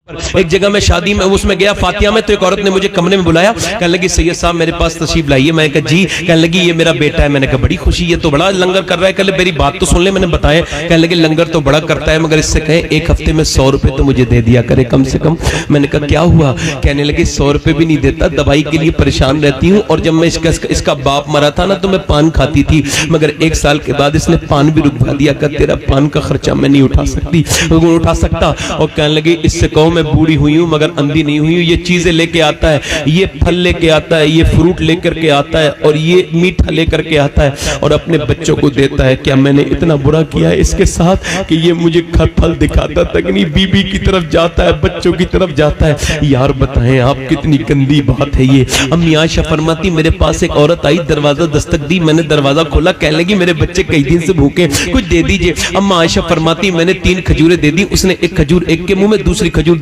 ایک جگہ میں شادی میں اس میں گیا فاتحہ میں، تو ایک عورت نے مجھے کمرے میں بلایا، کہنے لگی سید صاحب میرے پاس تشریف لائیے. میں نے کہا جی. کہنے لگی یہ میرا بیٹا ہے. میں نے کہا بڑی خوشی، یہ تو بڑا لنگر کر رہا ہے. کہنے لگی میری بات تو سن لے. میں نے بتایا. کہنے لگی لنگر تو بڑا کرتا ہے مگر اس سے کہیں ایک ہفتے میں 100 روپے تو مجھے دے دیا کرے کم سے کم. میں نے کہا کیا ہوا؟ کہنے لگی 100 روپے بھی نہیں دیتا، دوائی کے لیے پریشان رہتی ہوں، اور جب میں اس کا باپ مرا تھا نا تو میں پان کھاتی تھی، مگر 1 سال کے بعد اس نے پان بھی رکوا دیا. کہ تیرا پان کا خرچہ میں نہیں اٹھا سکتا. اور کہنے لگی اس سے کہو میں بوڑھی ہوئی ہوں مگر اندھی نہیں ہوئی ہوں. یہ چیزیں لے کے آتا ہے، یہ پھل لے کے آتا ہے، یہ فروٹ لے کر کے آتا ہے، اور یہ میٹھا لے کر کے آتا ہے اور اپنے بچوں کو دیتا ہے. کیا میں نے اتنا برا کیا ہے اس کے ساتھ کہ یہ مجھے پھل دکھاتا تک نہیں، بی بی کی طرف جاتا ہے، بچوں کی طرف جاتا ہے. یار بتائیں آپ کتنی گندی بات ہے یہ. امی عائشہ فرماتی میرے پاس ایک عورت آئی، دروازہ دستک دی، میں نے دروازہ کھولا. کہنے لگی میرے بچے کئی دن سے بھوکے، کچھ دے دیجئے. اما عائشہ فرماتی میں نے 3 کھجوریں دے دی. اس نے ایک کھجور ایک کے منہ میں، دوسری کھجور